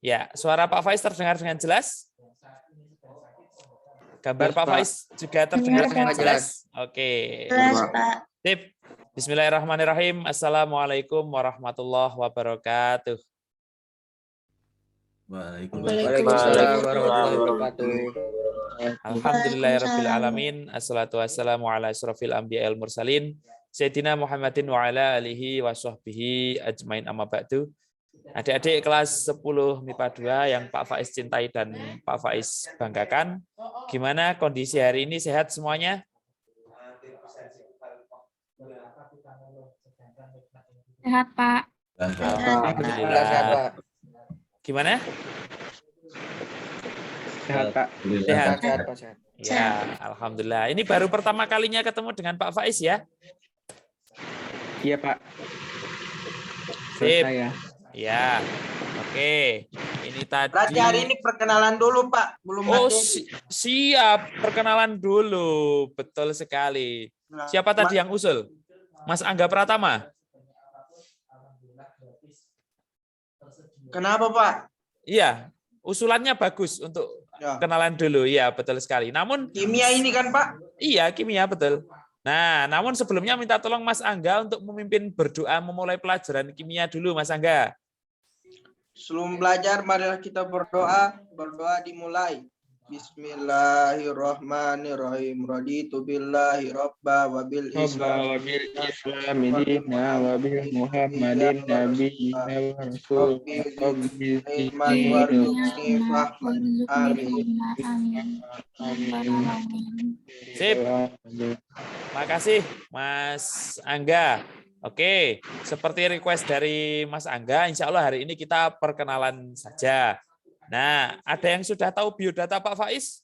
Ya, suara Pak Faiz terdengar dengan jelas? Gambar Pak Faiz juga terdengar dengan jelas? Oke. Sip. Bismillahirrahmanirrahim. Assalamualaikum warahmatullahi wabarakatuh. Waalaikumsalam warahmatullahi wabarakatuh. Alhamdulillahirrabbilalamin. Assalatu wassalamu ala asrofil anbiya'il mursalin. Sayyidina Muhammadin wa ala alihi wa sahbihi ajmain amma ba'du. Adik-adik kelas 10 MIPA 2 yang Pak Faiz cintai dan Pak Faiz banggakan. Gimana kondisi hari ini, sehat semuanya? Sehat, Pak. Alhamdulillah. Gimana? Sehat, Pak. Sehat. Sehat. Ya, alhamdulillah. Ini baru pertama kalinya ketemu dengan Pak Faiz ya? Iya, Pak. Sip. Saya. Ya, oke. Ini tadi. Berarti hari ini perkenalan dulu, Pak. Belum Oh, materi. siap. Perkenalan dulu. Betul sekali. Siapa tadi yang usul? Mas Angga Pratama? Kenapa, Pak? Iya, usulannya bagus untuk Ya. kenalan dulu. Iya, betul sekali. Namun, Kimia ini kan, Pak? iya, kimia, betul. Nah, namun sebelumnya minta tolong Mas Angga untuk memimpin berdoa memulai pelajaran kimia dulu, Mas Angga. Sebelum belajar, marilah kita berdoa. Berdoa dimulai. Bismillahirrahmanirrahim. Raditu billahi rabba wa bil islam. Muhammadin nabiyina wa rasul. Iman warzuqni fahman. Amin. Sip. Makasih, Mas Angga. Oke, seperti request dari Mas Angga, insya Allah hari ini kita perkenalan saja. Nah, ada yang sudah tahu biodata Pak Faiz?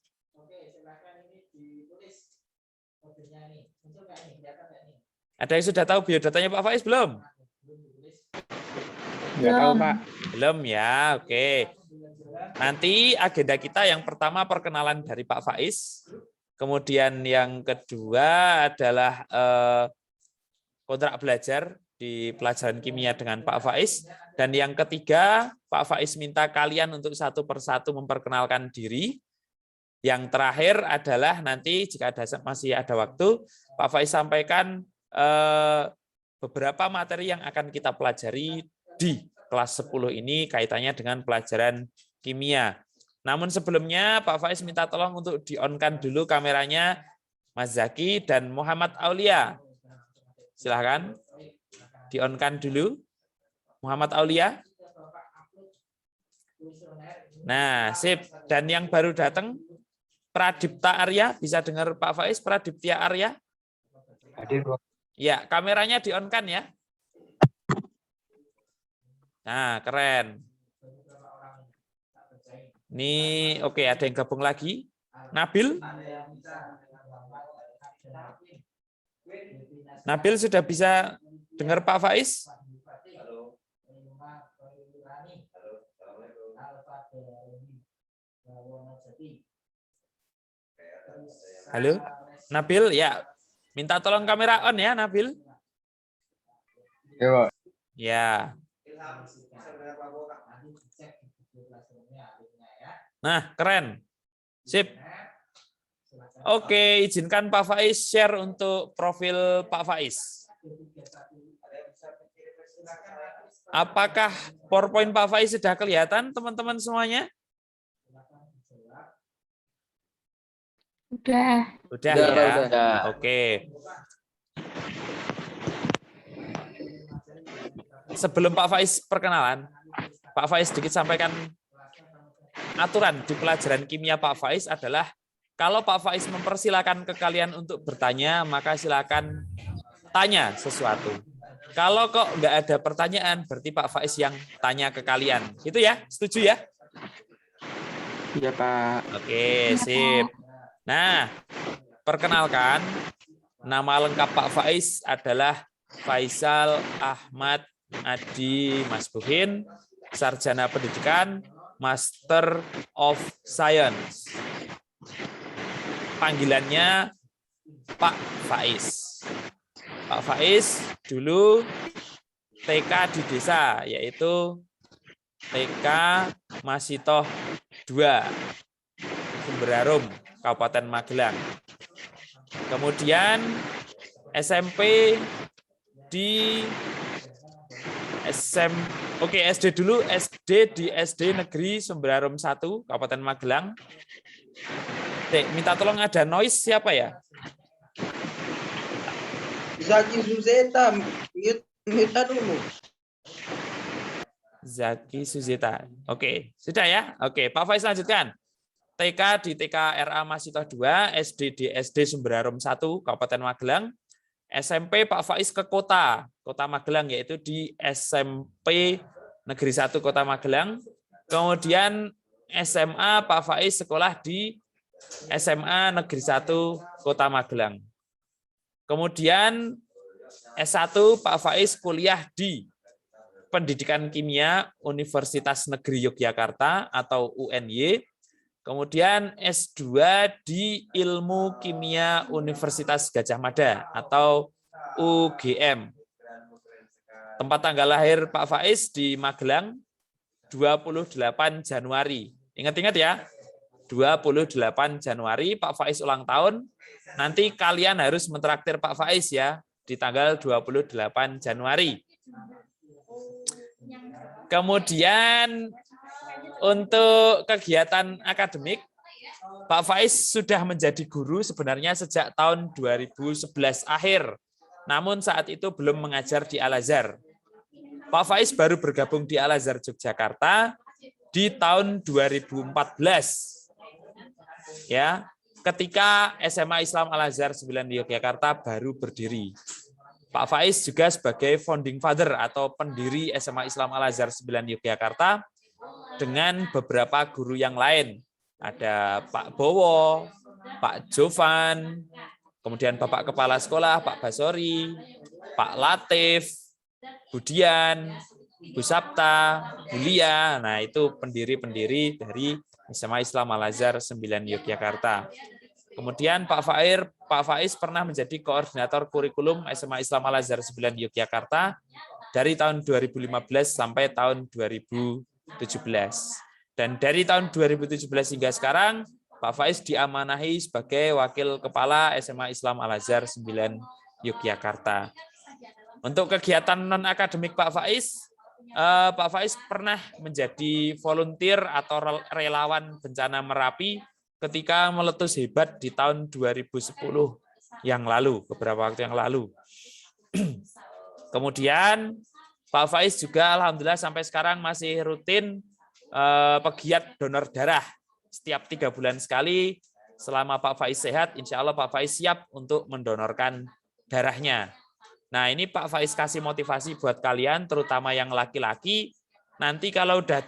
Ada yang sudah tahu biodatanya Pak Faiz belum? Enggak tahu, Pak. Belum ya, oke. Nanti agenda kita yang pertama perkenalan dari Pak Faiz, kemudian yang kedua adalah kontrak belajar di pelajaran kimia dengan Pak Faiz, dan yang ketiga Pak Faiz minta kalian untuk satu persatu memperkenalkan diri. Yang terakhir adalah nanti jika masih ada waktu, Pak Faiz sampaikan beberapa materi yang akan kita pelajari di kelas 10 ini kaitannya dengan pelajaran kimia. Namun sebelumnya Pak Faiz minta tolong untuk di-on-kan dulu kameranya Mas Zaki dan Muhammad Aulia. Silahkan di-on-kan dulu Muhammad Aulia. Nah, sip. Dan yang baru datang Pradipta Arya, bisa dengar Pak Faiz? Pradiptia Arya? Hadir, Pak. Ya, kameranya di-on-kan ya. Nah, keren. Ini oke, ada yang gabung lagi. Nabil? Nabil sudah bisa dengar Pak Faiz? Halo, Nabil, ya. Minta tolong kamera on ya, Nabil. Ya, Pak. Ya. Nah, keren. Sip. Oke, izinkan Pak Faiz share untuk profil Pak Faiz. Apakah PowerPoint Pak Faiz sudah kelihatan, teman-teman semuanya? Udah. Udah ya. Oke. Sebelum Pak Faiz perkenalan, Pak Faiz sedikit sampaikan aturan di pelajaran kimia Pak Faiz adalah kalau Pak Faiz mempersilakan ke kalian untuk bertanya, maka silakan tanya sesuatu. Kalau kok nggak ada pertanyaan, berarti Pak Faiz yang tanya ke kalian. Itu ya, setuju ya? Iya, Pak. Oke, sip. Nah, perkenalkan, nama lengkap Pak Faiz adalah Faisal Ahmad Adi Masbuhin, Sarjana Pendidikan, Master of Science. Panggilannya Pak Faiz. Pak Faiz dulu TK di desa, yaitu TK Masitoh 2, Sumberarum, Kabupaten Magelang. Kemudian SMP di SD dulu, SD di SD Negeri Sumberarum 1, Kabupaten Magelang. Minta tolong ada noise siapa ya? Zaki Suzeta, mute dulu. Zaki Suzeta. Oke, sudah ya? Oke, Pak Faiz lanjutkan. TK di TK RA Masitoh 2, SD di SD Sumberarum 1, Kabupaten Magelang. SMP Pak Faiz ke Kota Magelang, yaitu di SMP Negeri 1 Kota Magelang. Kemudian SMA Pak Faiz sekolah di SMA Negeri 1 Kota Magelang. Kemudian S1 Pak Faiz kuliah di Pendidikan Kimia Universitas Negeri Yogyakarta atau UNY. Kemudian S2 di Ilmu Kimia Universitas Gadjah Mada atau UGM. Tempat tanggal lahir Pak Faiz di Magelang 28 Januari. Ingat-ingat ya, 28 Januari Pak Faiz ulang tahun. Nanti kalian harus mentraktir Pak Faiz ya di tanggal 28 Januari. Kemudian untuk kegiatan akademik, Pak Faiz sudah menjadi guru sebenarnya sejak tahun 2011 akhir. Namun saat itu belum mengajar di Al-Azhar. Pak Faiz baru bergabung di Al-Azhar Yogyakarta di tahun 2014. Ya, ketika SMA Islam Al-Azhar 9 di Yogyakarta baru berdiri. Pak Faiz juga sebagai founding father atau pendiri SMA Islam Al-Azhar 9 Yogyakarta dengan beberapa guru yang lain. Ada Pak Bowo, Pak Jovan, kemudian Bapak Kepala Sekolah, Pak Basori, Pak Latif, Budian, Bu Sabta, Bulia. Nah, itu pendiri-pendiri dari SMA Islam Al-Azhar 9 Yogyakarta. Kemudian Pak Faiz pernah menjadi koordinator kurikulum SMA Islam Al-Azhar 9 Yogyakarta dari tahun 2015 sampai tahun 2017. Dan dari tahun 2017 hingga sekarang, Pak Faiz diamanahi sebagai Wakil Kepala SMA Islam Al-Azhar 9 Yogyakarta. Untuk kegiatan non-akademik Pak Faiz pernah menjadi volunteer atau relawan bencana Merapi ketika meletus hebat di tahun 2010 yang lalu, beberapa waktu yang lalu. Kemudian Pak Faiz juga alhamdulillah sampai sekarang masih rutin pegiat donor darah. Setiap 3 bulan sekali, selama Pak Faiz sehat, insya Allah Pak Faiz siap untuk mendonorkan darahnya. Nah, ini Pak Faiz kasih motivasi buat kalian, terutama yang laki-laki, nanti kalau udah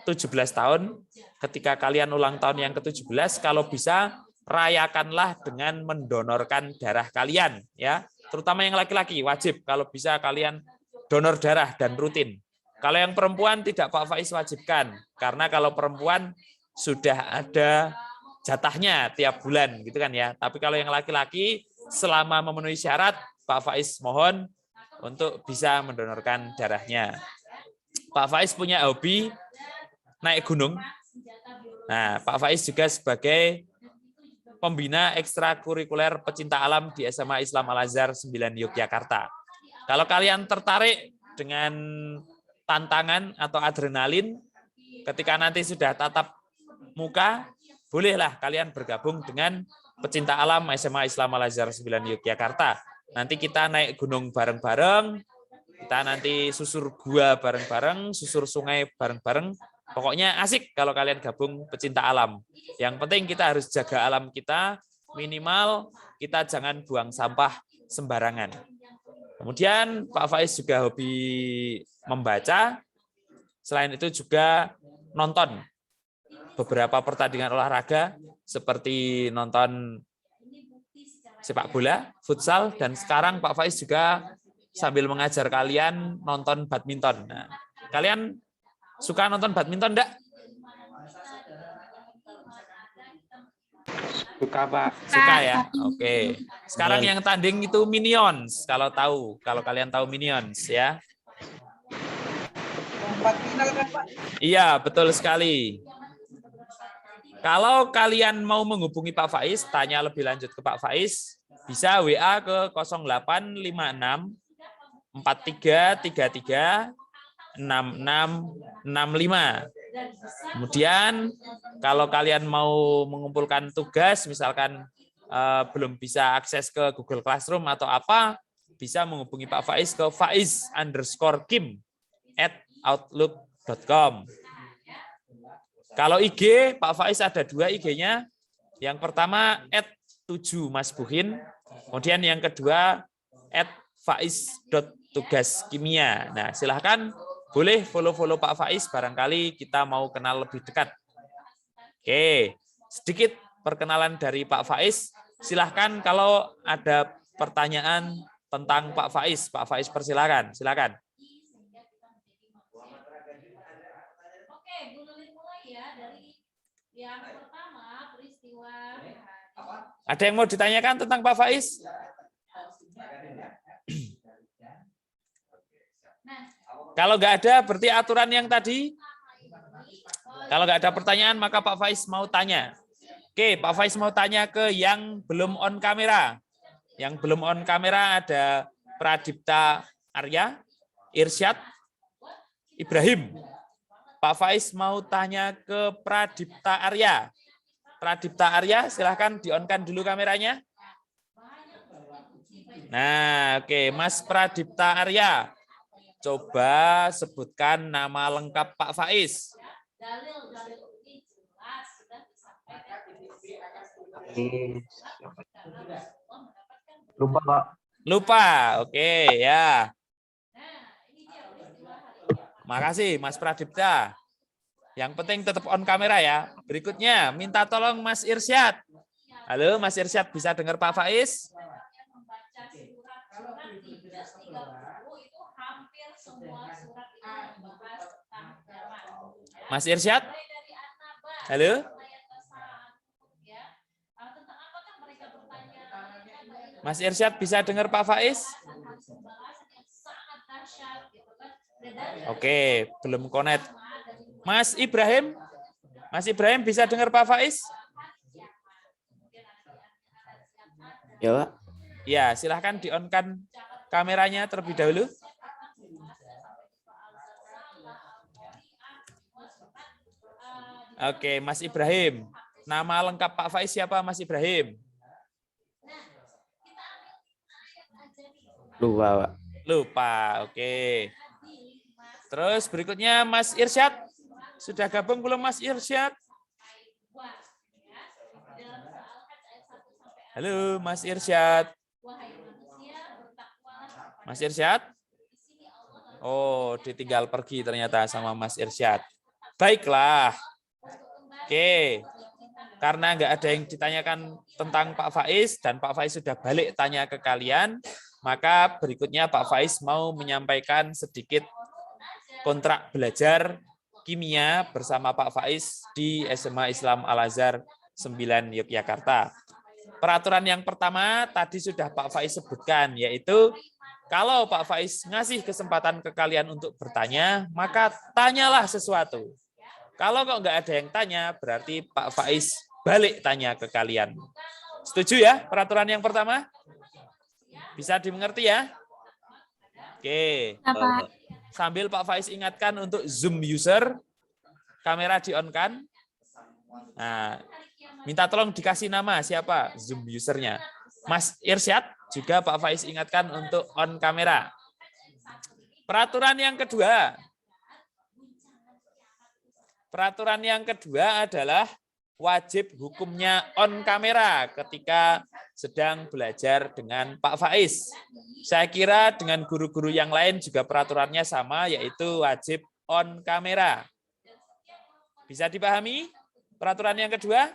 17 tahun, ketika kalian ulang tahun yang ke-17, kalau bisa rayakanlah dengan mendonorkan darah kalian, ya. Terutama yang laki-laki wajib kalau bisa kalian donor darah dan rutin. Kalau yang perempuan tidak Pak Faiz wajibkan, karena kalau perempuan sudah ada jatahnya tiap bulan, gitu kan ya. Tapi kalau yang laki-laki selama memenuhi syarat, Pak Faiz mohon untuk bisa mendonorkan darahnya. Pak Faiz punya hobi naik gunung. Nah, Pak Faiz juga sebagai pembina ekstrakurikuler pecinta alam di SMA Islam Al-Azhar 9 Yogyakarta. Kalau kalian tertarik dengan tantangan atau adrenalin, ketika nanti sudah tatap muka, bolehlah kalian bergabung dengan pecinta alam SMA Islam Al-Azhar 9 Yogyakarta. Nanti kita naik gunung bareng-bareng, kita nanti susur gua bareng-bareng, susur sungai bareng-bareng. Pokoknya asik kalau kalian gabung pecinta alam. Yang penting kita harus jaga alam kita, minimal kita jangan buang sampah sembarangan. Kemudian Pak Faiz juga hobi membaca. Selain itu juga nonton beberapa pertandingan olahraga seperti nonton sepak bola, futsal, dan sekarang Pak Faiz juga sambil mengajar kalian nonton badminton. Nah, kalian suka nonton badminton enggak? Suka, Pak. Suka ya? Oke. Sekarang yang tanding itu Minions, kalau kalian tahu Minions ya. tempat final kan Pak? Iya, betul sekali. Kalau kalian mau menghubungi Pak Faiz, tanya lebih lanjut ke Pak Faiz, bisa WA ke 0856 4333 6665. Kemudian kalau kalian mau mengumpulkan tugas, misalkan belum bisa akses ke Google Classroom atau apa, bisa menghubungi Pak Faiz ke faiz_kim@outlook.com. Kalau IG, Pak Faiz ada 2 IG-nya. Yang pertama @7masbuhin, kemudian yang kedua @faiz.tugaskimia. Nah, silahkan boleh follow-follow Pak Faiz, barangkali kita mau kenal lebih dekat. Oke, sedikit perkenalan dari Pak Faiz. Silahkan kalau ada pertanyaan tentang Pak Faiz persilakan. Silakan. Oke, Bu Lulin mulai ya dari yang pertama peristiwa. Ada yang mau ditanyakan tentang Pak Faiz? Kalau nggak ada, berarti aturan yang tadi. Kalau nggak ada pertanyaan, maka Pak Faiz mau tanya. Oke, Pak Faiz mau tanya ke yang belum on kamera. Yang belum on kamera ada Pradipta Arya, Irsyad, Ibrahim. Pak Faiz mau tanya ke Pradipta Arya. Pradipta Arya, silahkan di-on-kan dulu kameranya. Nah, oke, Mas Pradipta Arya. Coba sebutkan nama lengkap Pak Faiz. Lupa Pak. Lupa, oke ya. Makasih Mas Pradipta. Yang penting tetap on kamera ya. Berikutnya, minta tolong Mas Irsyad. Halo Mas Irsyad, bisa dengar Pak Faiz? Mas Irsyad? Halo? Mas Irsyad bisa dengar Pak Faiz? Oke, belum connect. Mas Ibrahim? Mas Ibrahim bisa dengar Pak Faiz? Ya Pak. Ya, silahkan di-on-kan kameranya terlebih dahulu. Oke, Mas Ibrahim. Nama lengkap Pak Faiz siapa, Mas Ibrahim? Lupa Pak. Lupa, oke. Terus berikutnya Mas Irsyad. Sudah gabung belum Mas Irsyad? Halo Mas Irsyad. Mas Irsyad? Oh, ditinggal pergi ternyata sama Mas Irsyad. Baiklah. Oke. Karena nggak ada yang ditanyakan tentang Pak Faiz dan Pak Faiz sudah balik tanya ke kalian, maka berikutnya Pak Faiz mau menyampaikan sedikit kontrak belajar kimia bersama Pak Faiz di SMA Islam Al-Azhar 9 Yogyakarta. Peraturan yang pertama tadi sudah Pak Faiz sebutkan, yaitu kalau Pak Faiz ngasih kesempatan ke kalian untuk bertanya, maka tanyalah sesuatu. Kalau kok nggak ada yang tanya, berarti Pak Faiz balik tanya ke kalian. Setuju ya peraturan yang pertama? Bisa dimengerti ya? Oke. Pak. Sambil Pak Faiz ingatkan untuk Zoom user, kamera di-on-kan. Nah, minta tolong dikasih nama siapa Zoom usernya. Mas Irsyad, juga Pak Faiz ingatkan untuk on kamera. Peraturan yang kedua. Peraturan yang kedua adalah wajib hukumnya on kamera ketika sedang belajar dengan Pak Faiz. Saya kira dengan guru-guru yang lain juga peraturannya sama, yaitu wajib on kamera. Bisa dipahami peraturan yang kedua?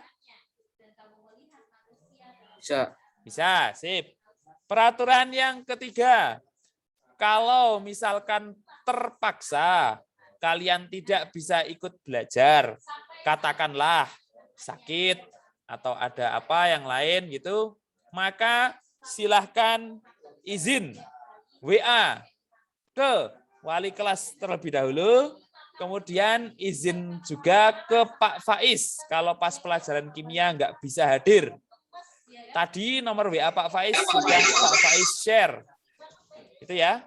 Bisa. Bisa, sip. Peraturan yang ketiga, kalau misalkan terpaksa kalian tidak bisa ikut belajar, katakanlah sakit atau ada apa yang lain gitu, maka silahkan izin WA ke wali kelas terlebih dahulu Kemudian izin juga ke Pak Faiz kalau pas pelajaran kimia nggak bisa hadir. Tadi nomor WA Pak Faiz sudah Pak Faiz share. Itu ya.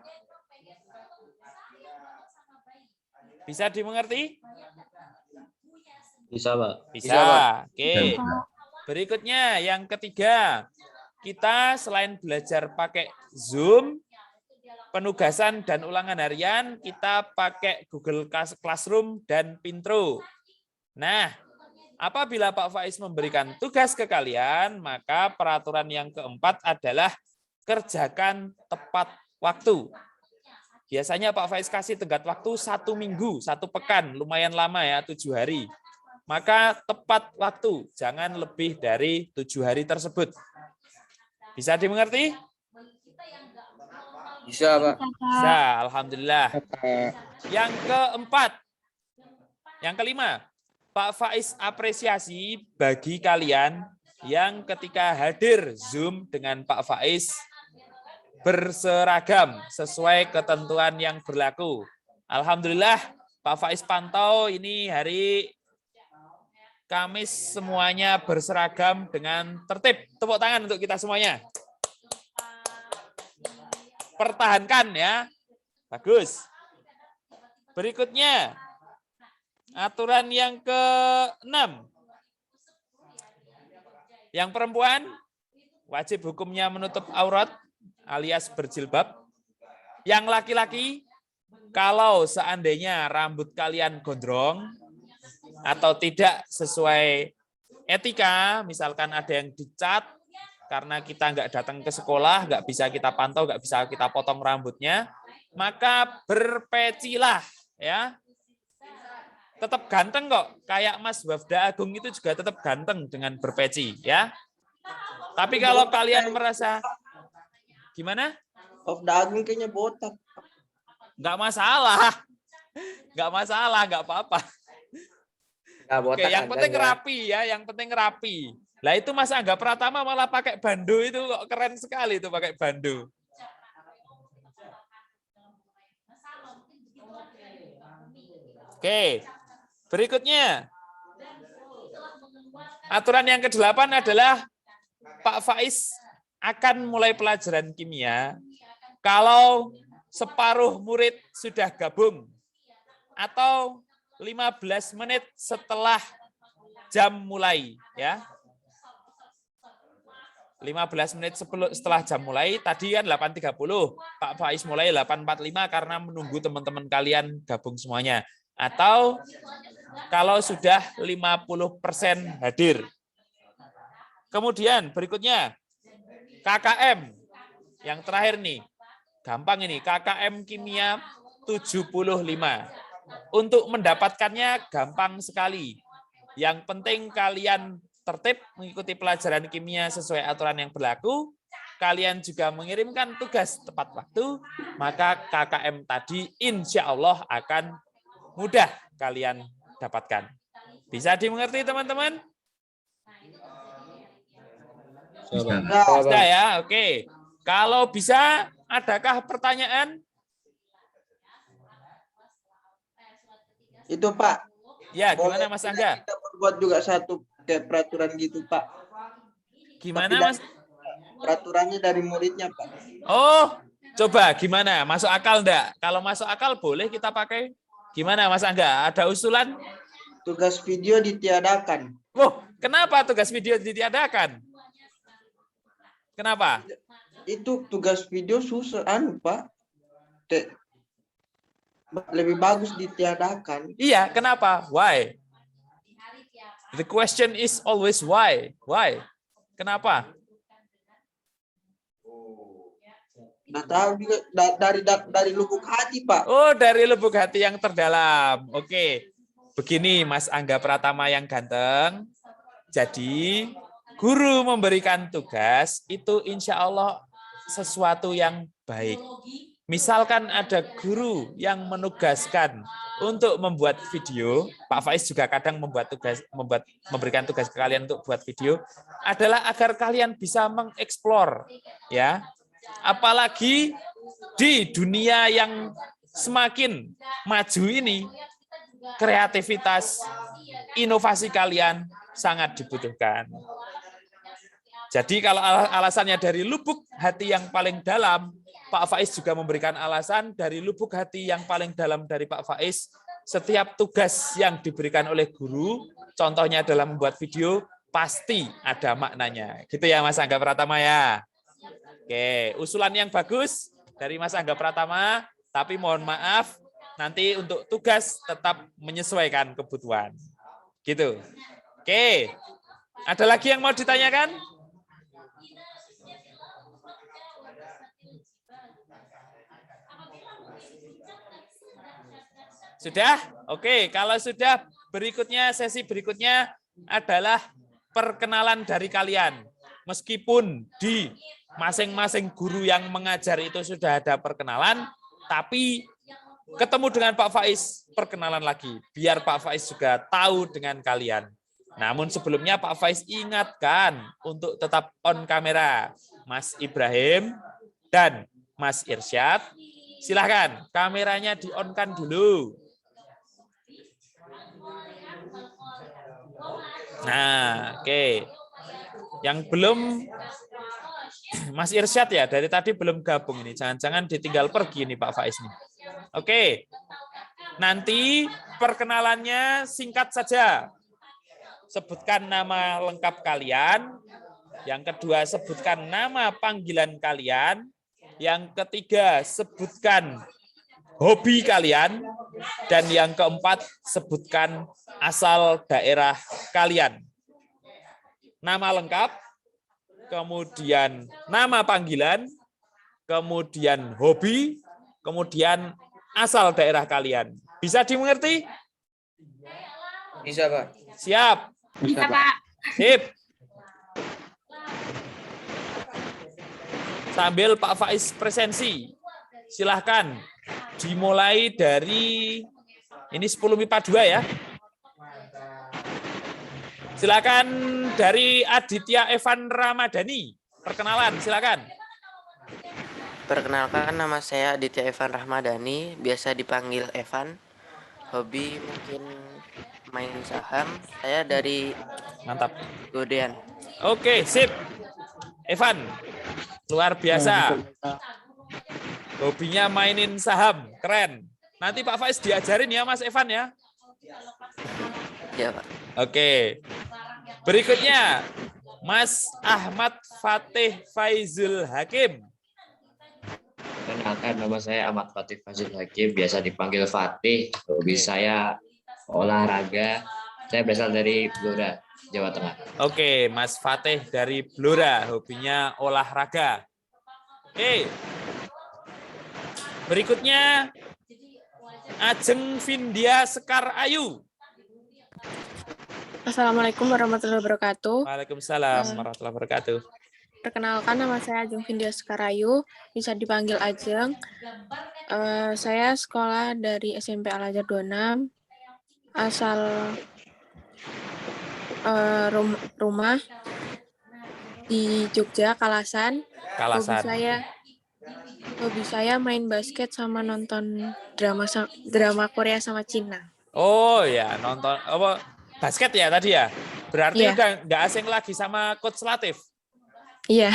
Bisa dimengerti? Bisa, Pak. Bisa. Oke. Berikutnya yang ketiga, kita selain belajar pakai Zoom, penugasan dan ulangan harian, kita pakai Google Classroom dan Pintro. Nah, apabila Pak Faiz memberikan tugas ke kalian, maka peraturan yang keempat adalah kerjakan tepat waktu. Biasanya Pak Faiz kasih tenggat waktu 1 minggu, 1 pekan, lumayan lama ya, 7 hari. Maka tepat waktu, jangan lebih dari 7 hari tersebut. Bisa dimengerti? Bisa, Pak. Bisa, alhamdulillah. Yang keempat, yang kelima, Pak Faiz apresiasi bagi kalian yang ketika hadir Zoom dengan Pak Faiz berseragam sesuai ketentuan yang berlaku. Alhamdulillah, Pak Faiz pantau ini hari Kamis semuanya berseragam dengan tertib. Tepuk tangan untuk kita semuanya. Pertahankan ya. Bagus. Berikutnya, aturan yang ke-6. Yang perempuan, wajib hukumnya menutup aurat alias berjilbab. Yang laki-laki, kalau seandainya rambut kalian gondrong, atau tidak sesuai etika, misalkan ada yang dicat, karena kita nggak datang ke sekolah, nggak bisa kita pantau, nggak bisa kita potong rambutnya, maka berpecilah, ya. Tetap ganteng kok, kayak Mas Wafda Agung itu juga tetap ganteng dengan berpeci, ya. Tapi kalau kalian merasa gimana? Wafda Agung kayaknya botak. Nggak masalah, nggak apa-apa. Oke, yang penting rapi ya, yang penting rapi. Lah itu Mas Angga Pratama malah pakai bandu itu kok keren sekali itu pakai bandu. Oke, berikutnya. Aturan yang ke-8 adalah Pak Faiz akan mulai pelajaran kimia kalau separuh murid sudah gabung atau 15 menit setelah jam mulai, ya. 15 menit setelah jam mulai, tadi kan 8.30, Pak Faiz mulai 8.45 karena menunggu teman-teman kalian gabung semuanya. Atau kalau sudah 50% hadir. Kemudian berikutnya, KKM. Yang terakhir nih, gampang ini, KKM Kimia 75. Untuk mendapatkannya gampang sekali. Yang penting kalian tertib mengikuti pelajaran kimia sesuai aturan yang berlaku. Kalian juga mengirimkan tugas tepat waktu, maka KKM tadi insya Allah akan mudah kalian dapatkan. Bisa dimengerti teman-teman? Bisa ya, oke. Kalau bisa, adakah pertanyaan? Itu Pak. Ya, gimana Mas Angga? Kita buat juga satu kayak peraturan gitu Pak. Gimana Tapi Mas? Peraturannya dari muridnya Pak. Oh, coba gimana? Masuk akal enggak? Kalau masuk akal boleh kita pakai. Gimana Mas Angga? Ada usulan? Tugas video ditiadakan. Wah, kenapa tugas video ditiadakan? Kenapa? Itu tugas video susah Pak. Lebih bagus ditiadakan. Iya, kenapa? Why? The question is always why. Why? Kenapa? Nggak tahu juga dari lubuk hati Pak. Oh, dari lubuk hati yang terdalam. Oke. Begini Mas Angga Pratama yang ganteng. Jadi, guru memberikan tugas itu insya Allah sesuatu yang baik. Misalkan ada guru yang menugaskan untuk membuat video, Pak Faiz juga kadang memberikan tugas ke kalian untuk buat video, adalah agar kalian bisa mengeksplor, ya. Apalagi di dunia yang semakin maju ini, kreativitas, inovasi kalian sangat dibutuhkan. Jadi kalau alasannya dari lubuk hati yang paling dalam, Pak Faiz juga memberikan alasan dari lubuk hati yang paling dalam dari Pak Faiz, setiap tugas yang diberikan oleh guru, contohnya dalam membuat video, pasti ada maknanya. Gitu ya Mas Angga Pratama ya. Oke, usulan yang bagus dari Mas Angga Pratama, tapi mohon maaf, nanti untuk tugas tetap menyesuaikan kebutuhan. Gitu. Oke, ada lagi yang mau ditanyakan? Sudah? Oke, kalau sudah, berikutnya, sesi berikutnya adalah perkenalan dari kalian. Meskipun di masing-masing guru yang mengajar itu sudah ada perkenalan, tapi ketemu dengan Pak Faiz, perkenalan lagi. Biar Pak Faiz juga tahu dengan kalian. Namun sebelumnya Pak Faiz ingatkan untuk tetap on kamera. Mas Ibrahim dan Mas Irsyad, silahkan kameranya di-on-kan dulu. Nah, oke. Yang belum, Mas Irsyad ya, dari tadi belum gabung ini. Jangan-jangan ditinggal pergi nih Pak Faiz nih. Oke. Nanti perkenalannya singkat saja. Sebutkan nama lengkap kalian. Yang kedua, sebutkan nama panggilan kalian. Yang ketiga, sebutkan hobi kalian. Dan yang keempat, sebutkan asal daerah kalian. Nama lengkap, kemudian nama panggilan, kemudian hobi, kemudian asal daerah kalian. Bisa dimengerti? Bisa, Pak. Siap. Bisa, Pak. Sip. Sambil Pak Faiz presensi, silahkan dimulai dari ini 10 MIPA 2 ya. Silakan dari Aditya Evan Ramadhani. Perkenalan, silakan. Perkenalkan, nama saya Aditya Evan Ramadhani, biasa dipanggil Evan. Hobi mungkin main saham. Saya dari Mantap. Godean. Oke, sip. Evan, luar biasa. Hobinya mainin saham, keren. Nanti Pak Faiz diajarin ya Mas Evan ya. Ya, Pak. Oke. Berikutnya, Mas Ahmad Fatih Faizul Hakim. Kenalkan, nama saya Ahmad Fatih Faizul Hakim, biasa dipanggil Fatih. Hobi saya olahraga. Saya berasal dari Blora, Jawa Tengah. Oke, Mas Fatih dari Blora, hobinya olahraga. Oke. Berikutnya, Ajeng Vindya Sekar Ayu. Assalamualaikum warahmatullahi wabarakatuh. Waalaikumsalam warahmatullahi wabarakatuh. Perkenalkan, nama saya Ajeng Vindya Sekarayu, bisa dipanggil Ajeng. Saya sekolah dari SMP Al-Azhar 26, asal rumah di Jogja, Kalasan. Kalasan. Hobi saya main basket sama nonton drama Korea sama Cina. Oh ya, nonton apa basket ya tadi ya? Berarti Iya. udah nggak asing lagi sama Coach Latif. Iya,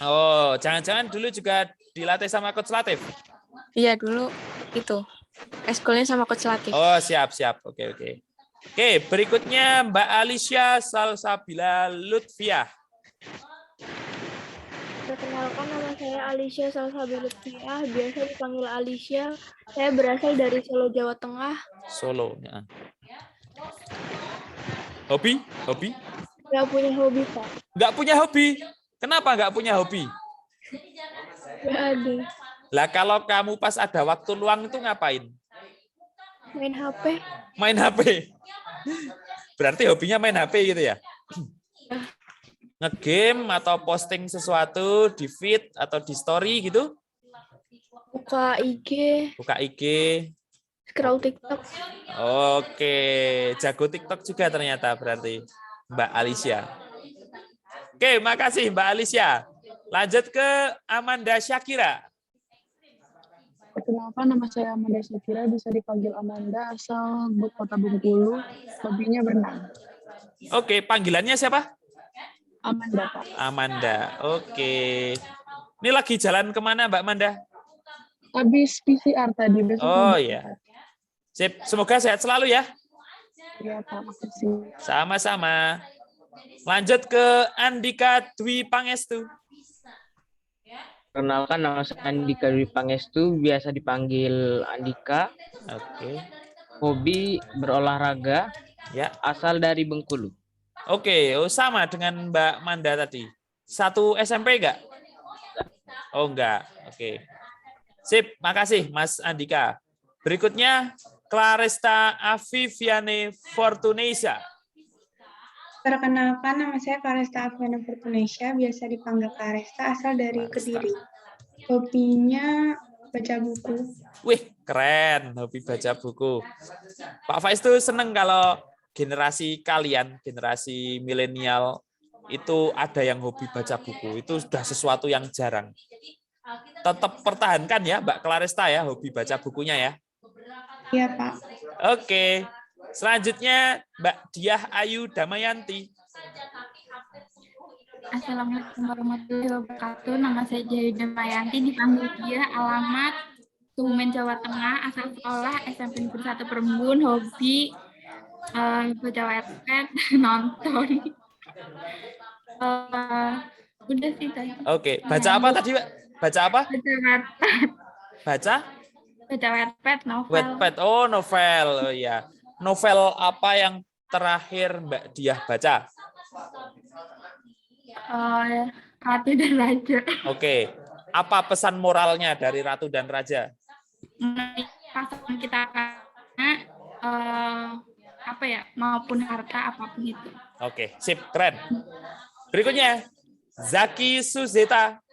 Oh, jangan-jangan dulu juga dilatih sama Coach Latif. iya dulu itu. Eskulnya sama Coach Latif. Oh, siap. Oke. Oke, berikutnya Mbak Alicia Salsabila Lutfiah. Perkenalkan, nama saya Alicia Salsabila Lutfiah, biasa dipanggil Alicia. Saya berasal dari Solo, Jawa Tengah. Solo. Ya. Hobi? Gak punya hobi, Pak. Nggak punya hobi. Kenapa nggak punya hobi? Gak ada. Lah kalau kamu pas ada waktu luang itu ngapain? Main HP. Main HP. Berarti hobinya main HP gitu ya? Nge-game atau posting sesuatu di feed atau di story gitu? Buka IG. Buka IG. Scroll TikTok. Oke, jago TikTok juga ternyata berarti Mbak Alicia. Oke, makasih Mbak Alicia. Lanjut ke Amanda Syakira. Perkenalkan, nama saya Amanda Syakira, bisa dipanggil Amanda, asal Kota Bengkulu, hobinya berenang. Oke, panggilannya siapa? Amanda, Pak. Amanda. Oke. Ini lagi jalan kemana, Mbak Amanda? Habis PCR tadi, besok Oh mau ya. Sip. Semoga sehat selalu ya. Iya, Pak. Makasih. Sama-sama. Lanjut ke Andika Dwi Pangestu. Perkenalkan, nama saya Andika Dwi Pangestu, biasa dipanggil Andika. Oke. Hobi berolahraga, Ya. asal dari Bengkulu. Oke, oh, sama dengan Mbak Manda tadi. Satu SMP enggak? Oh, enggak. Oke. Sip, makasih Mas Andika. Berikutnya Claresta Aviviane Fortunesia. Perkenalkan, nama saya Claresta Aviana Fortunesia, biasa dipanggil Claresta, asal dari Claresta. Kediri. Hobinya baca buku. Wih, keren, hobi baca buku. Pak Faiz tuh seneng kalau generasi kalian, generasi milenial, itu ada yang hobi baca buku. Itu sudah sesuatu yang jarang. Tetap pertahankan ya, Mbak Claresta ya, hobi baca bukunya ya. Iya, Pak. Oke. Selanjutnya Mbak Diah Ayu Damayanti. Assalamualaikum warahmatullahi wabarakatuh. Nama saya Jayu Damayanti, dipanggil Dia, alamat Kebumen, Jawa Tengah, asal sekolah SMP Negeri 1 Perembun, hobi baca webpad, nonton. Udah sih tadi. Oke, baca apa tadi, Mbak? Baca apa? Baca webpad. Baca? Baca webpad, novel. Wattpad. Oh, novel. Oh iya. Novel apa yang terakhir Mbak Diah baca? Ratu dan Raja. Oke. Apa pesan moralnya dari Ratu dan Raja? Pasangan kita karena apa ya, maupun harta apapun itu. Oke, sip, keren. Berikutnya Zaki Suzeta.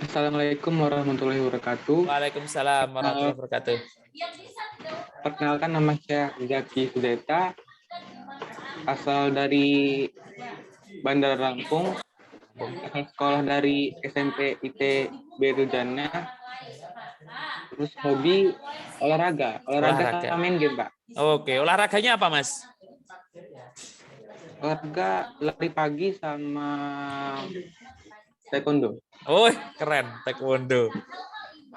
Assalamualaikum warahmatullahi wabarakatuh. Waalaikumsalam warahmatullahi wabarakatuh. Perkenalkan, nama saya Zaki Suzeta, asal dari Bandar Lampung, asal sekolah dari SMP IT Berujana. Terus hobi olahraga sama main game, Pak. Oke, olahraganya apa, Mas? Olahraga lari pagi sama taekwondo. Oh, keren, taekwondo.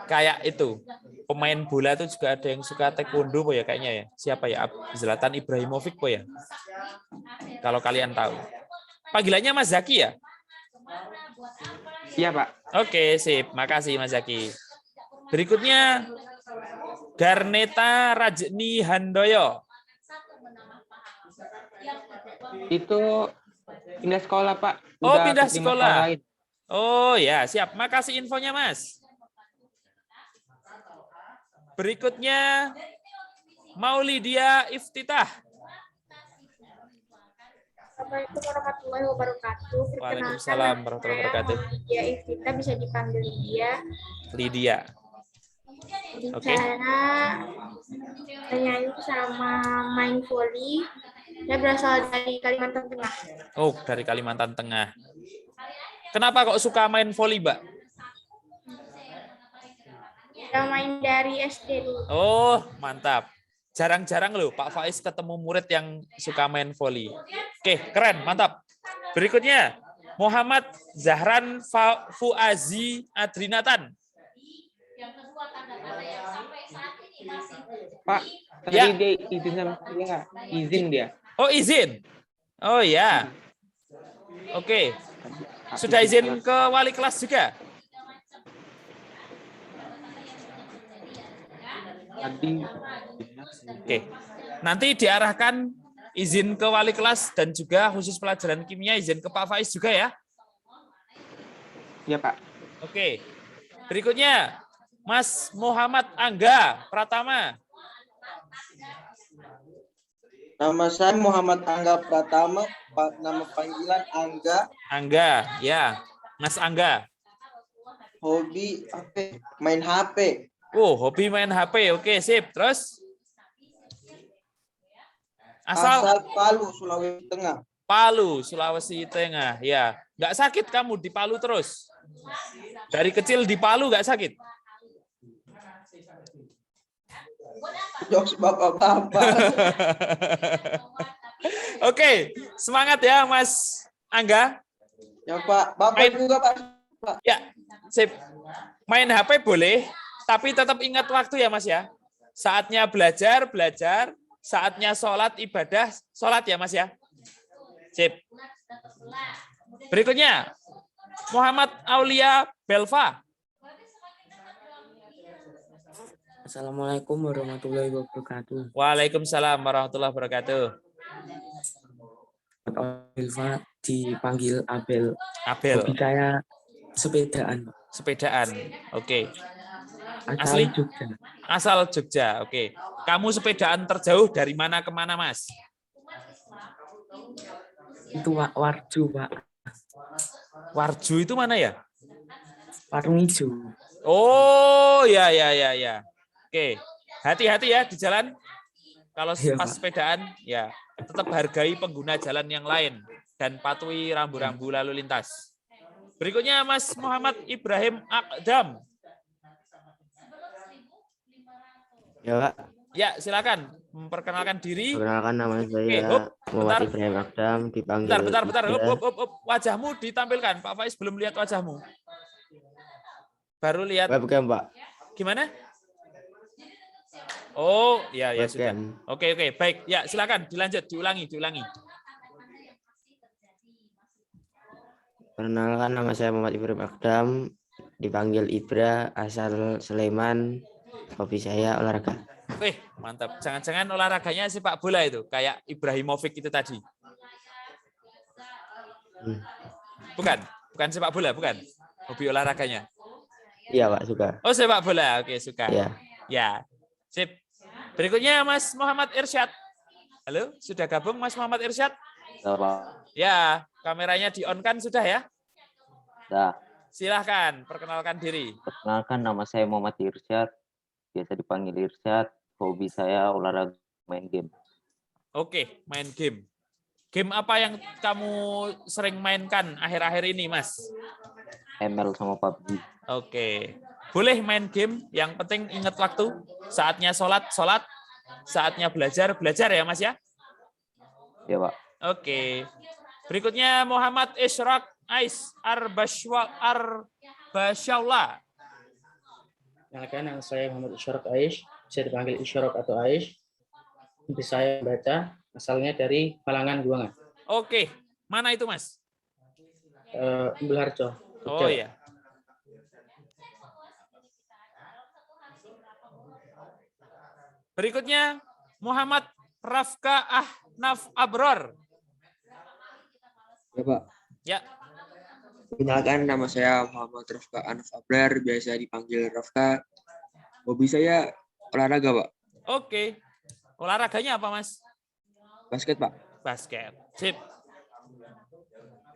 Kayak itu, pemain bola itu juga ada yang suka taekwondo, po ya kayaknya ya. Siapa ya? Zlatan Ibrahimovic, po ya. Kalau kalian tahu. Panggilannya Mas Zaki ya? Iya, Pak. Oke, sip. Makasih Mas Zaki. Berikutnya Garneta Rajni Handoyo. Itu pindah sekolah, Pak. Oh, Udah pindah keterima sekolah. lain. Oh ya, siap. Makasih infonya, Mas. Berikutnya Maulidia Iftitah. Assalamualaikum warahmatullahi wabarakatuh. Waalaikumsalam warahmatullahi wabarakatuh. Lydia Iftitah, bisa dipanggil Lydia. Lydia. Oke. Saya nyanyi sama main volley. Saya berasal dari Kalimantan Tengah. Oh, dari Kalimantan Tengah. Kenapa kok suka main voli, Mbak? Saya main dari SD dulu. Oh, mantap. Jarang-jarang loh Pak Faiz ketemu murid yang suka main voli. Oke, keren, mantap. Berikutnya, Muhammad Zahran Fuazi Adrinatan. Pak, tadi Ya. dia izin sama saya. Izin dia. Oh, izin. Oh ya. Oke. Sudah izin ke wali kelas juga? Tadi. Oke. Nanti diarahkan izin ke wali kelas dan juga khusus pelajaran kimia izin ke Pak Faiz juga ya. Ya, Pak. Oke. Berikutnya Mas Muhammad Angga Pratama. Nama saya Muhammad Angga Pratama, nama panggilan Angga. Angga, ya. Mas Angga. Hobi apa? Main HP. Oh, hobi main HP. Oke, sip. Terus? Asal Palu, Sulawesi Tengah. Palu, Sulawesi Tengah. Ya. Nggak sakit kamu di Palu terus? Dari kecil dipalu nggak sakit? Jokes bapak-bapak. Oke, semangat ya Mas Angga. Ya Pak, Bapak juga Pak. Ya, sip. Main HP boleh, tapi tetap ingat waktu ya Mas ya. Saatnya belajar, belajar. Saatnya sholat, ibadah, sholat ya Mas ya. Sip. Berikutnya, Muhammad Aulia Belva. Assalamualaikum warahmatullahi wabarakatuh. Waalaikumsalam warahmatullahi wabarakatuh. Belva dipanggil Abel. Abel. Hobi saya sepedaan. Sepedaan. Oke. Asal Asli? Jogja. Asal Jogja. Oke. Kamu sepedaan terjauh dari mana ke mana, Mas? Itu Warju, Pak. Warju itu mana ya? Warung Hijau. Oh, ya. Oke. Hati-hati ya di jalan. Kalau Iya, pas Pak. sepedaan, ya tetap hargai pengguna jalan yang lain dan patuhi rambu-rambu lalu lintas. Berikutnya Mas Muhammad Ibrahim Akdam. Ya, Pak. Ya, silakan memperkenalkan diri. Perkenalkan nama saya hop, Muhammad bentar. Ibrahim Akdam, dipanggil Bentar. Ibra. Hop. Wajahmu ditampilkan. Pak Faiz belum lihat wajahmu. Baru lihat. Webcam, Pak. Gimana? Oh, ya sudah. Webcam. Oke, baik. Ya, silakan dilanjut, diulangi. Perkenalkan nama saya Muhammad Ibrahim Akdam, dipanggil Ibra, asal Sleman. Hobi saya olahraga. Mantap. Jangan-jangan olahraganya sepak bola itu, kayak Ibrahimovic itu tadi. Bukan sepak bola, bukan. Hobi olahraganya. Iya, Pak, suka. Oh, sepak bola. Oke, suka. Iya. Ya. Sip. Berikutnya Mas Muhammad Irsyad. Halo, sudah gabung Mas Muhammad Irsyad? Ya, Pak. Ya, kameranya di-on-kan sudah ya? Ya, Silahkan, perkenalkan diri. perkenalkan nama saya Muhammad Irsyad, biasa dipanggil Irsyad. Hobi saya olahraga, main game. Oke, main game. Game apa yang kamu sering mainkan akhir-akhir ini, Mas? ML sama PUBG. Oke. Boleh main game, yang penting ingat waktu. Saatnya sholat, saatnya belajar ya, Mas ya? Ya, Pak. Oke. Berikutnya Muhammad Isyraq Ais Arbasyaullah. Perkenalkan, nama saya Muhammad Isyraq Ais, bisa dipanggil Isyraq atau Ais. Hobi saya membaca, asalnya dari Malangan Guangan. Oke, mana itu Mas? Umbul Harjo. Oh iya. Berikutnya Muhammad Rafka Ahnaf Abror. Ya, Pak. Ya. Perkenalkan, nama saya Muhammad Rafka Anaf Abrar, biasa dipanggil Rafka. Hobi saya olahraga, Pak. Oke. Olahraganya apa, Mas? Basket, Pak. Basket. Sip.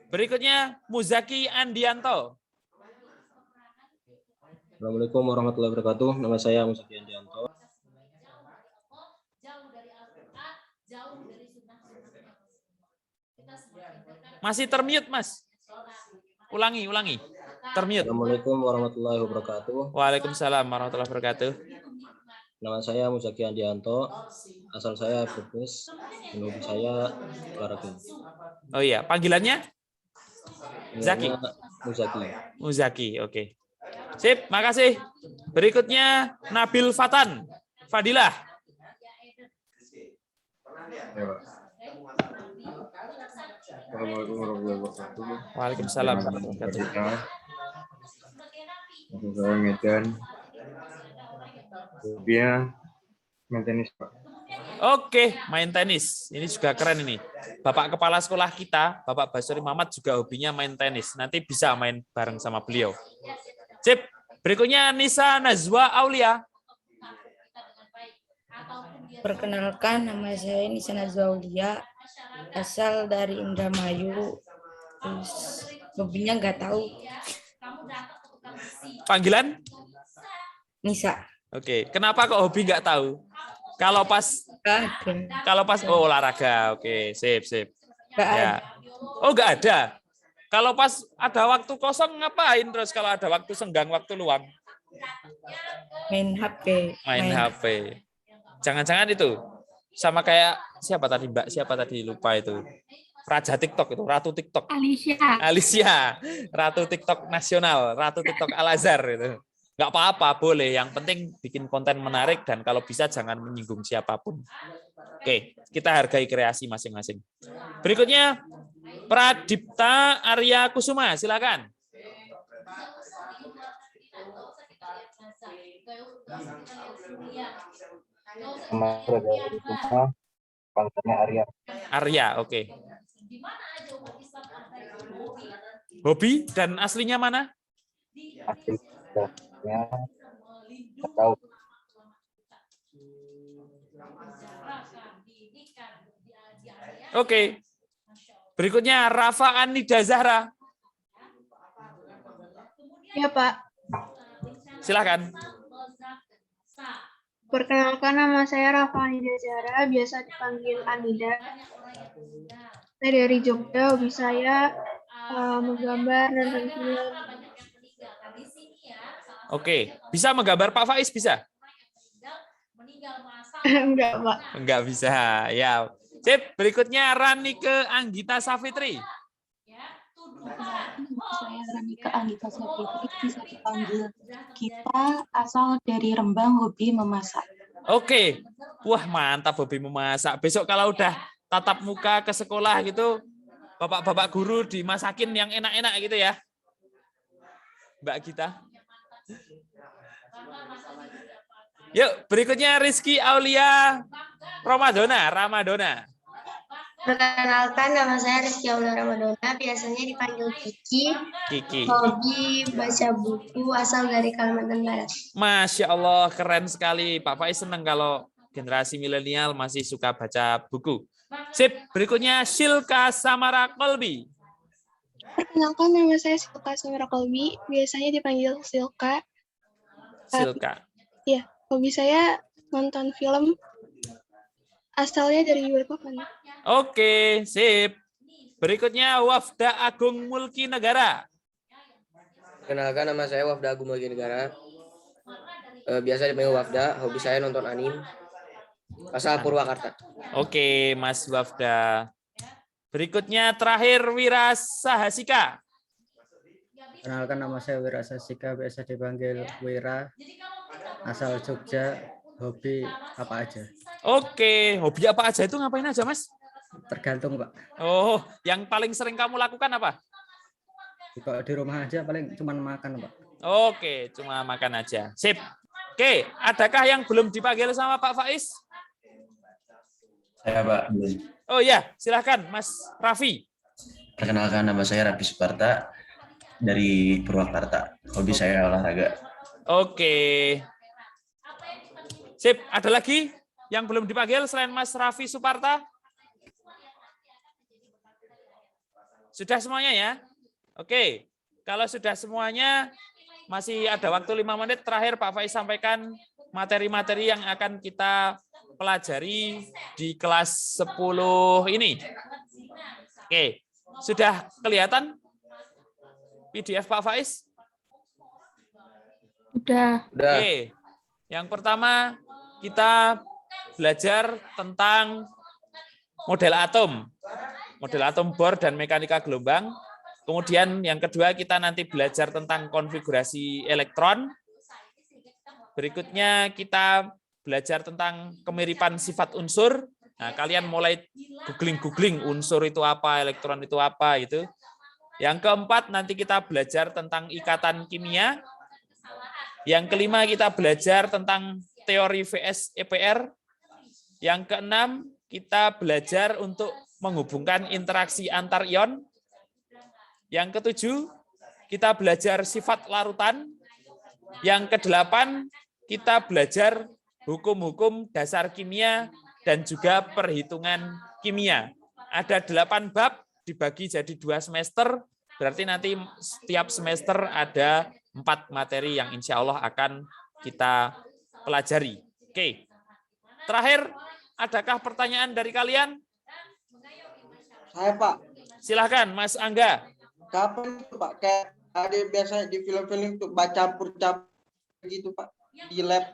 Berikutnya Muzaki Andianto. Assalamualaikum warahmatullahi wabarakatuh. Nama saya Muzaki Andianto. Masih termute, Mas. Ulangi. Termute. Assalamualaikum warahmatullahi wabarakatuh. Waalaikumsalam warahmatullahi wabarakatuh. Nama saya Muzaki Andianto. Asal saya Brebes. Hobi saya olahraga. Oh iya, panggilannya? Zaki. Muzaki, oke. Sip, makasih. Berikutnya Nabil Fatan. Fadilah. Assalamualaikum warahmatullahi wabarakatuh. Waalaikumsalam warahmatullahi wabarakatuh. Saya Medan. Hobinya main tenis, Pak. Oke, main tenis. Ini juga keren ini. Bapak kepala sekolah kita, Bapak Basri Mamat juga hobinya main tenis. Nanti bisa main bareng sama beliau. Sip. Berikutnya Nisa Nazwa Aulia. Perkenalkan, nama saya Nisa Nazwa Aulia, asal dari Indramayu. Terus hobinya nggak tahu. Panggilan? Nisa. Oke, kenapa kok hobi nggak tahu? Kalau pas olahraga, oke, sip. Nggak Ya. ada. Oh, nggak ada. Kalau pas ada waktu kosong ngapain terus kalau ada waktu senggang, waktu luang? Main HP. Main HP. Jangan-jangan itu sama kayak siapa tadi Mbak? Siapa tadi lupa itu? Raja TikTok itu, Ratu TikTok. Alicia, Ratu TikTok nasional, Ratu TikTok Al-Azhar itu. Nggak apa-apa, boleh. Yang penting bikin konten menarik dan kalau bisa jangan menyinggung siapapun. Oke, kita hargai kreasi masing-masing. Berikutnya, Pradipta Arya Kusuma, silakan. Panggilannya Arya. Arya, oke. Hobi dan aslinya mana? Aslinya tahu. Oke. Berikutnya Rafa Anida Zahra. Ya, Pak. Silakan. Perkenalkan, nama saya Rafa Anida Zahra, biasa dipanggil Anida. Saya dari Jogja, hobi saya menggambar dan film. Oke, bisa menggambar Pak Faiz, bisa? Enggak, Pak. Enggak bisa, ya. Sip, berikutnya Ranike Anggita Safitri. Saya Ranike Anggita Safitri, bisa dipanggil Kita, asal dari Rembang, hobi memasak. Oke, wah mantap hobi memasak. Besok kalau udah tatap muka ke sekolah gitu, bapak-bapak guru dimasakin yang enak-enak gitu ya, Mbak Gita. Yuk, berikutnya Rizky Aulia Ramadona. Perkenalkan, nama saya Rizky Aulia Ramadona, biasanya dipanggil Kiki. Hobi baca buku, asal dari Kalimantan Barat. Masya Allah, keren sekali. Pak Faiz senang kalau generasi milenial masih suka baca buku. Sip, berikutnya Silka Samara Kolbi. Perkenalkan, nama saya Silka Samara Kolbi, biasanya dipanggil Silka. Ya, hobi saya nonton film, asalnya dari Balikpapan. Oke, sip. Berikutnya Wafda Agung Mulki Negara. Perkenalkan, nama saya Wafda Agung Mulki Negara. Biasa dipanggil Wafda, hobi saya nonton anime. Asal Purwakarta. Oke, Mas Wafda. Berikutnya terakhir Wira Sahasika. Perkenalkan, nama saya Wira Sahasika, biasa dipanggil Wira, asal Jogja, hobi apa aja. Oke, hobi apa aja itu ngapain aja, Mas? Tergantung, Pak. Oh, yang paling sering kamu lakukan apa? Kalau di rumah aja paling cuma makan, Pak. Oke, cuma makan aja. Sip. Oke, adakah yang belum dipanggil sama Pak Faiz? Saya, Pak. Oh ya, silahkan Mas Raffi. Perkenalkan, nama saya Raffi Suparta dari Purwakarta. Hobi saya olahraga. Oke. Sip, ada lagi yang belum dipanggil selain Mas Raffi Suparta? Sudah semuanya ya? Oke, kalau sudah semuanya, masih ada waktu 5 menit. Terakhir Pak Faiz sampaikan materi-materi yang akan kita pelajari di kelas 10 ini. Oke, sudah kelihatan PDF Pak Faiz? Udah. Oke, yang pertama kita belajar tentang model atom Bohr dan mekanika gelombang. Kemudian yang kedua kita nanti belajar tentang konfigurasi elektron. Berikutnya kita belajar tentang kemiripan sifat unsur. Nah, kalian mulai googling unsur itu apa, elektron itu apa gitu. Yang keempat nanti kita belajar tentang ikatan kimia. Yang kelima kita belajar tentang teori VS EPR. Yang keenam kita belajar untuk menghubungkan interaksi antar ion. Yang ketujuh, kita belajar sifat larutan. Yang kedelapan, kita belajar hukum-hukum dasar kimia dan juga perhitungan kimia. Ada 8 bab, dibagi jadi 2 semester, berarti nanti setiap semester ada 4 materi yang insya Allah akan kita pelajari. Oke. Terakhir, adakah pertanyaan dari kalian? Saya, Pak. Silahkan, Mas Angga. Kapan itu Pak? Kayak ada biasanya di film-film tuh baca campur-campur gitu Pak di lab.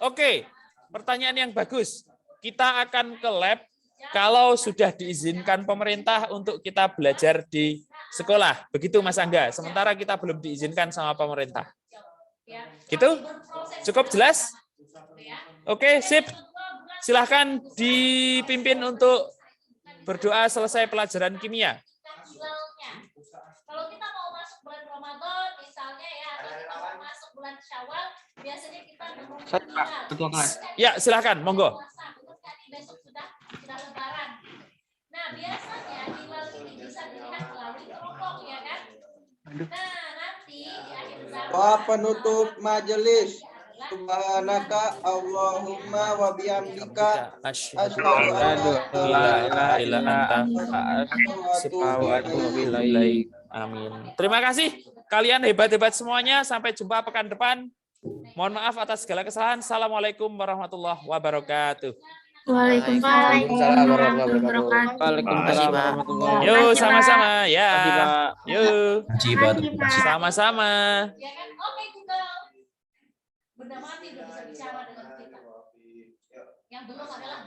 Oke, pertanyaan yang bagus. Kita akan ke lab kalau sudah diizinkan pemerintah untuk kita belajar di sekolah. Begitu Mas Angga. Sementara kita belum diizinkan sama pemerintah. Gitu? Cukup jelas? Oke, sip. Silahkan dipimpin untuk berdoa selesai pelajaran kimia. Kalau kita mau masuk bulan Ramadan misalnya ya, atau kita mau masuk bulan Syawal, biasanya kita Ketua kelas. Ya, silahkan, monggo. besok sudah lebaran. Nah, biasanya hilal ini bisa dilihat melalui teropong ya kan? Nah, nanti di akhir zaman Doa penutup majelis. Subhanaka Allahumma wa bihamdika asyhadu an la ilaha illa anta astaghfiruka wa atubu ilaik. Amin. Terima kasih kalian hebat-hebat semuanya. Sampai jumpa pekan depan. Mohon maaf atas segala kesalahan. Assalamualaikum warahmatullahi wabarakatuh. Waalaikumsalam warahmatullahi wabarakatuh. Waalaikumsalam warahmatullahi wabarakatuh. Yuk sama-sama ya. Yuk. Sama-sama. ya kan? Oke Google. Benda mati udah bisa bicara dengan kita. Yang belum adalah